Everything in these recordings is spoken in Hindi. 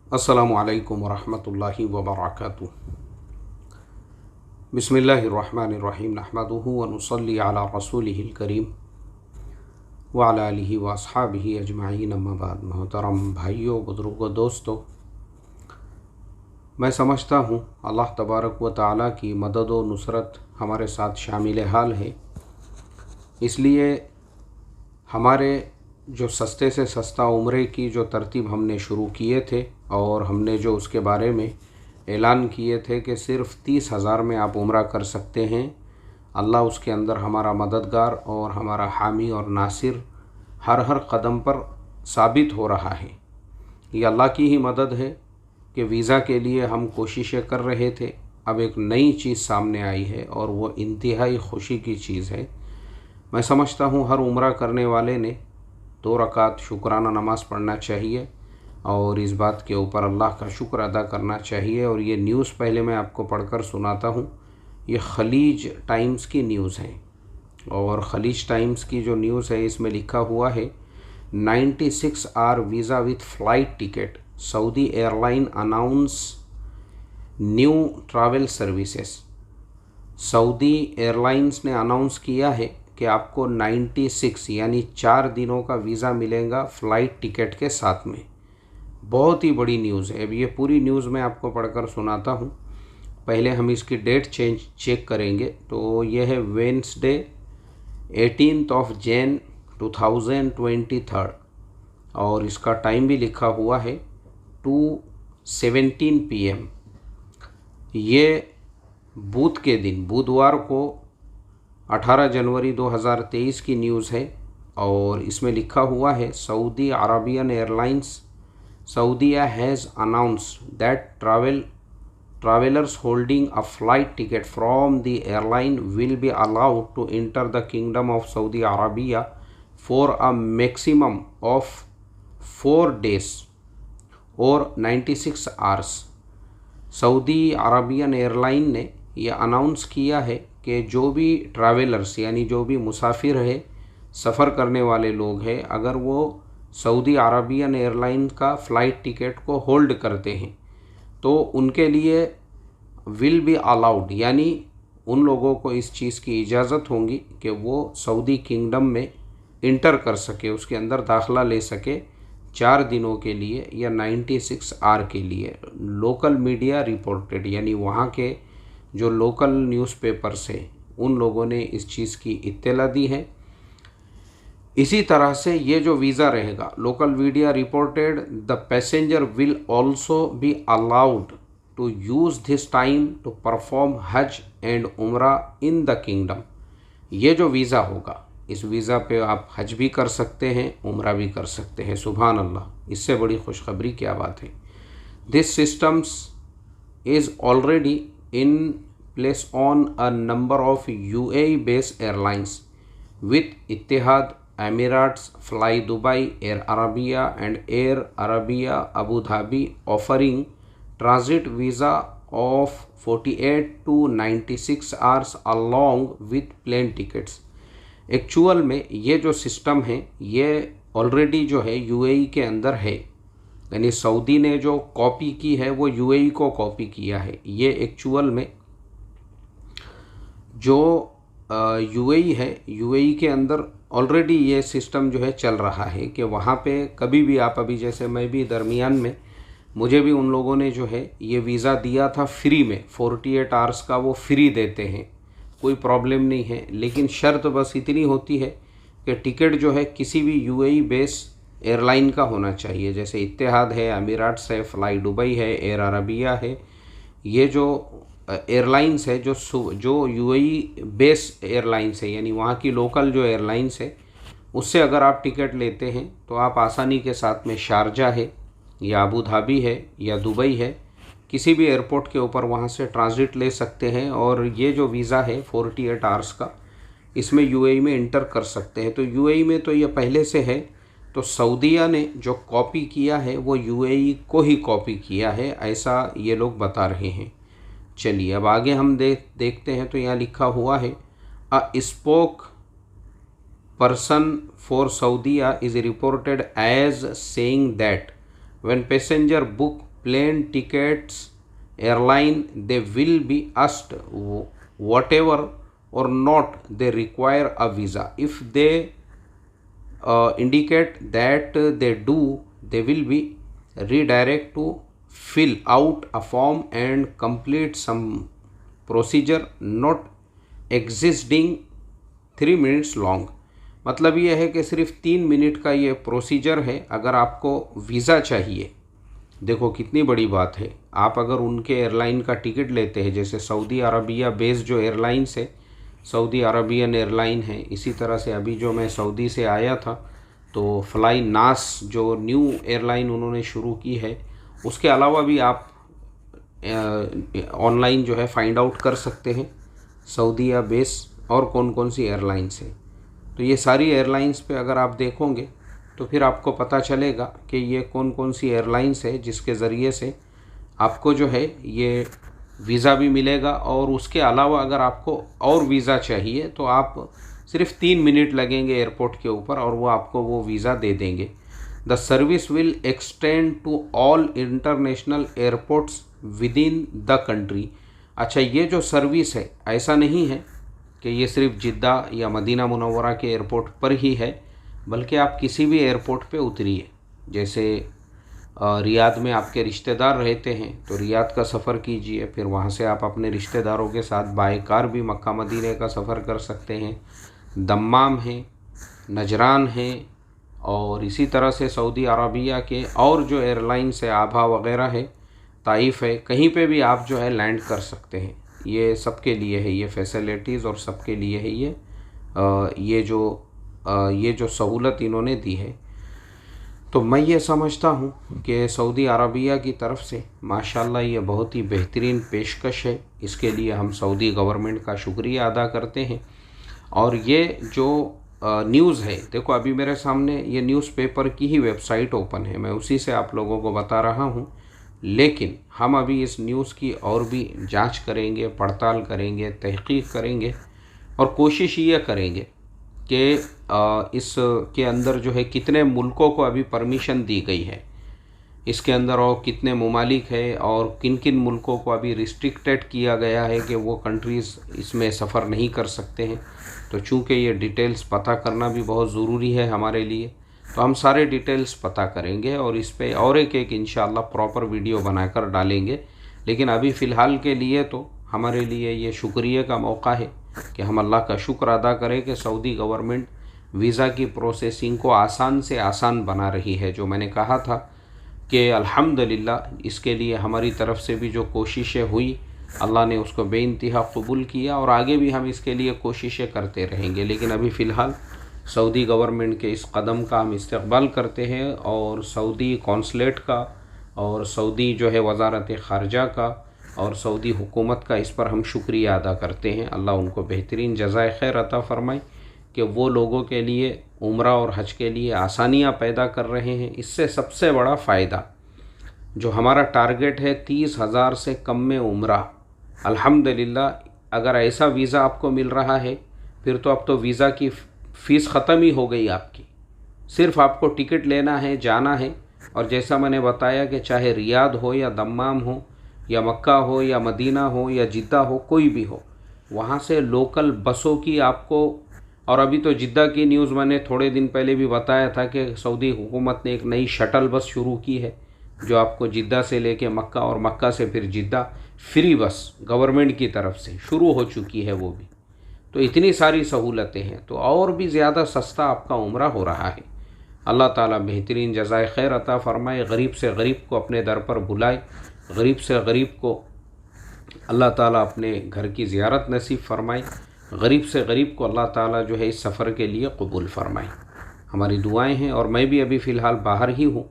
अस्सलामु अलैकुम वरहमतुल्लाहि वबरकातुहू। बिस्मिल्लाहिर्रहमानिर्रहीम नहमदुहु व नुसल्ली अला रसूलिहिल करीम व अला आलिहि व अस्हाबिहि अजमाइन अम्मा बाद। मोहतरम भाइयों, बुजुर्गों, दोस्तों, मैं समझता हूँ अल्लाह तबारक व तआला की मदद व नुसरत हमारे साथ शामिल हाल है। इसलिए हमारे जो सस्ते से सस्ता उम्रे की जो तरतीब हमने शुरू किए थे और हमने जो उसके बारे में ऐलान किए थे कि सिर्फ़ 30,000 में आप उम्रा कर सकते हैं, अल्लाह उसके अंदर हमारा मददगार और हमारा हामी और नासिर हर कदम पर साबित हो रहा है। ये अल्लाह की ही मदद है कि वीज़ा के लिए हम कोशिशें कर रहे थे, अब एक नई चीज़ सामने आई है और वो इंतहाई खुशी की चीज़ है। मैं समझता हूँ हर उम्रा करने वाले ने 2 रकात शुक्राना नमाज़ पढ़ना चाहिए और इस बात के ऊपर अल्लाह का शुक्र अदा करना चाहिए। और ये न्यूज़ पहले मैं आपको पढ़कर सुनाता हूँ। ये खलीज टाइम्स की न्यूज़ है और खलीज टाइम्स की जो न्यूज़ है इसमें लिखा हुआ है 96 hour visa with flight ticket, Saudi airline announce new travel services. Saudi airlines ने अनाउंस किया है कि आपको 96 यानी 4 दिनों का वीज़ा मिलेगा फ़्लाइट टिकट के साथ में। बहुत ही बड़ी न्यूज़ है। अब ये पूरी न्यूज़ मैं आपको पढ़कर सुनाता हूँ। पहले हम इसकी डेट चेक करेंगे तो ये है वेडनेसडे 18 जैन 2023 और इसका टाइम भी लिखा हुआ है 2:17 PM। ये बुध के दिन, बुधवार को 18 जनवरी 2023 की न्यूज़ है और इसमें लिखा हुआ है Saudi Arabian airlines Saudiya has announced that travelers holding a flight ticket from the airline will be allowed to enter the Kingdom of Saudi Arabia for a maximum of 4 days or 96 hours। Saudi Arabian airline ने यह अनाउंस किया है कि जो भी ट्रैवलर्स यानी जो भी मुसाफिर है, सफ़र करने वाले लोग हैं, अगर वो सऊदी अरबियन एयरलाइन का फ़्लाइट टिकट को होल्ड करते हैं तो उनके लिए विल बी अलाउड, यानी उन लोगों को इस चीज़ की इजाज़त होगी कि वो सऊदी किंगडम में इंटर कर सके, उसके अंदर दाखला ले सके 4 दिनों के लिए या 96 आवर के लिए। लोकल मीडिया रिपोर्टेड, यानी वहाँ के जो लोकल न्यूज़पेपर्स हैं उन लोगों ने इस चीज़ की इत्तला दी है। इसी तरह से ये जो वीज़ा रहेगा, local media reported the passenger will also be allowed to use this time to perform Hajj and Umrah in the kingdom. ये जो वीज़ा होगा, इस वीज़ा पे आप हज भी कर सकते हैं, उम्रा भी कर सकते हैं। सुभान अल्लाह, इससे बड़ी खुशखबरी क्या बात है। This systems is already in place on a number of UAE based airlines with Etihad Emirates, Fly Dubai, Air Arabia and Air Arabia Abu Dhabi offering transit visa of 48 to 96 hours along with plane tickets। Actual में ये जो सिस्टम है ये ऑलरेडी जो है UAE के अंदर है, यानी सऊदी ने जो कॉपी की है वो UAE को कॉपी किया है। ये एक्चुअल में जो UAE है, UAE के अंदर ऑलरेडी ये सिस्टम जो है चल रहा है कि वहाँ पे कभी भी आप, अभी जैसे मैं भी दरमियान में, मुझे भी उन लोगों ने जो है ये वीज़ा दिया था फ्री में, 48 आवर्स का वो फ्री देते हैं, कोई प्रॉब्लम नहीं है। लेकिन शर्त बस इतनी होती है कि टिकट जो है किसी भी UAE बेस एयरलाइन का होना चाहिए, जैसे इत्तेहाद है, अमीराट्स है, फ्लाई दुबई है, एयर अरबिया है। ये जो एयरलाइंस है जो UAE बेस एयरलाइंस है, यानी वहाँ की लोकल जो एयरलाइंस है, उससे अगर आप टिकट लेते हैं तो आप आसानी के साथ में शारजा है या अबू धाबी है या दुबई है, किसी भी एयरपोर्ट के ऊपर वहाँ से ट्रांजिट ले सकते हैं। और ये जो वीज़ा है 48 आवर्स का, इसमें UAE में इंटर कर सकते हैं। तो UAE में तो ये पहले से है, तो सऊदीया ने जो कॉपी किया है वो UAE को ही कॉपी किया है, ऐसा ये लोग बता रहे हैं। चलिए अब आगे हम देखते हैं। तो यहाँ लिखा हुआ है a spoke person for Saudia is reported as saying that when passenger book plane tickets airline, they will be asked whatever or not they require a visa. If they indicate that they do, they will be redirect to fill out a form and complete some procedure not existing 3 minutes long. मतलब ये है कि सिर्फ 3 मिनट का ये प्रोसीजर है अगर आपको वीज़ा चाहिए। देखो कितनी बड़ी बात है। आप अगर उनके एयरलाइन का टिकट लेते हैं, जैसे सऊदी अरबिया बेस्ड जो एयरलाइंस है, सऊदी अरबियन एयरलाइन है, इसी तरह से अभी जो मैं सऊदी से आया था तो फ्लाई नास जो न्यू एयरलाइन उन्होंने शुरू की है, उसके अलावा भी आप ऑनलाइन जो है फाइंड आउट कर सकते हैं सऊदीया बेस और कौन कौन सी एयरलाइंस है। तो ये सारी एयरलाइंस पे अगर आप देखोगे तो फिर आपको पता चलेगा कि ये कौन कौन सी एयरलाइंस है जिसके ज़रिए से आपको जो है ये वीज़ा भी मिलेगा, और उसके अलावा अगर आपको और वीज़ा चाहिए तो आप सिर्फ 3 मिनट लगेंगे एयरपोर्ट के ऊपर और वो आपको वो वीज़ा दे देंगे। The service will extend to all international airports within the country. अच्छा, ये जो सर्विस है ऐसा नहीं है कि ये सिर्फ जिद्दा या मदीना मुनव्वरा के एयरपोर्ट पर ही है, बल्कि आप किसी भी एयरपोर्ट पे उतरिए। जैसे रियाद में आपके रिश्तेदार रहते हैं तो रियाद का सफ़र कीजिए, फिर वहाँ से आप अपने रिश्तेदारों के साथ बाय कार भी मक्का मदीने का सफ़र कर सकते हैं। दम्माम है, नजरान है, और इसी तरह से सऊदी अरबिया के और जो एयरलाइंस है, आभा वगैरह है, ताइफ है, कहीं पे भी आप जो है लैंड कर सकते हैं। ये सबके लिए है ये फैसिलिटीज़, और सबके लिए है ये जो सहूलत इन्होंने दी है। तो मैं ये समझता हूँ कि सऊदी अरबिया की तरफ से माशाल्लाह ये बहुत ही बेहतरीन पेशकश है। इसके लिए हम सऊदी गवर्नमेंट का शुक्रिया अदा करते हैं। और ये जो न्यूज़ है, देखो अभी मेरे सामने ये न्यूज़पेपर की ही वेबसाइट ओपन है, मैं उसी से आप लोगों को बता रहा हूँ। लेकिन हम अभी इस न्यूज़ की और भी जांच करेंगे, पड़ताल करेंगे, तहक़ीक़ करेंगे, और कोशिश ये करेंगे कि इसके अंदर जो है कितने मुल्कों को अभी परमिशन दी गई है, इसके अंदर और कितने ममालिक है, और किन किन मुल्कों को अभी रिस्ट्रिक्टेड किया गया है कि वो कंट्रीज़ इसमें सफ़र नहीं कर सकते हैं। तो चूँकि ये डिटेल्स पता करना भी बहुत ज़रूरी है हमारे लिए, तो हम सारे डिटेल्स पता करेंगे और इस पे और एक इंशाअल्लाह प्रॉपर वीडियो बनाकर डालेंगे। लेकिन अभी फ़िलहाल के लिए तो हमारे लिए ये शुक्रिया का मौका है कि हम अल्लाह का शुक्र अदा करें कि सऊदी गवर्नमेंट वीज़ा की प्रोसेसिंग को आसान से आसान बना रही है। जो मैंने कहा था कि अल्हम्दुलिल्लाह इसके लिए हमारी तरफ से भी जो कोशिशें हुई, अल्लाह ने उसको बेइंतहा कबूल किया, और आगे भी हम इसके लिए कोशिशें करते रहेंगे। लेकिन अभी फ़िलहाल सऊदी गवर्नमेंट के इस कदम का हम इस्तक़बाल करते हैं, और सऊदी कौंसलेट का, और सऊदी जो है वज़ारत ख़ारजा का, और सऊदी हुकूमत का इस पर हम शुक्रिया अदा करते हैं। अल्लाह उनको बेहतरीन जज़ाए खैर अता फ़रमाए कि वो लोगों के लिए उम्रा और हज के लिए आसानियाँ पैदा कर रहे हैं। इससे सबसे बड़ा फ़ायदा जो हमारा टारगेट है 30,000 से कम में उम्रा, अल्हम्दुलिल्लाह अगर ऐसा वीज़ा आपको मिल रहा है फिर तो अब तो वीज़ा की फ़ीस ख़त्म ही हो गई आपकी। सिर्फ़ आपको टिकट लेना है, जाना है, और जैसा मैंने बताया कि चाहे रियाद हो या दम्माम हो या मक्का हो या मदीना हो या जिद्दा हो, कोई भी हो, वहाँ से लोकल बसों की आपको, और अभी तो जिद्दा की न्यूज़ मैंने थोड़े दिन पहले भी बताया था कि सऊदी हुकूमत ने एक नई शटल बस शुरू की है जो आपको जिद्दा से लेके मक्का और मक्का से फिर जिद्दा, फ्री बस गवर्नमेंट की तरफ से शुरू हो चुकी है वो भी। तो इतनी सारी सहूलतें हैं, तो और भी ज़्यादा सस्ता आपका उम्रा हो रहा है। अल्लाह ताला बेहतरीन जज़ाए खैर अता फ़रमाए, गरीब से गरीब को अपने दर पर बुलाए, गरीब से गरीब को अल्लाह ताला अपने घर की ज़ियारत नसीब फ़रमाए, गरीब से गरीब को अल्लाह ताला जो है इस सफ़र के लिए कबूल फ़रमाए। हमारी दुआएं हैं। और मैं भी अभी फ़िलहाल बाहर ही हूँ,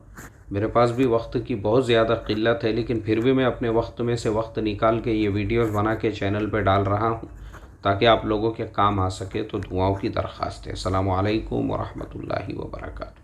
मेरे पास भी वक्त की बहुत ज़्यादा क़िल्लत है, लेकिन फिर भी मैं अपने वक्त में से वक्त निकाल के ये वीडियोस बना के चैनल पे डाल रहा हूँ ताकि आप लोगों के काम आ सके। तो दुआओं की दरख्वास्त है। अस्सलामु अलैकुम व रहमतुल्लाहि व बरकातहू।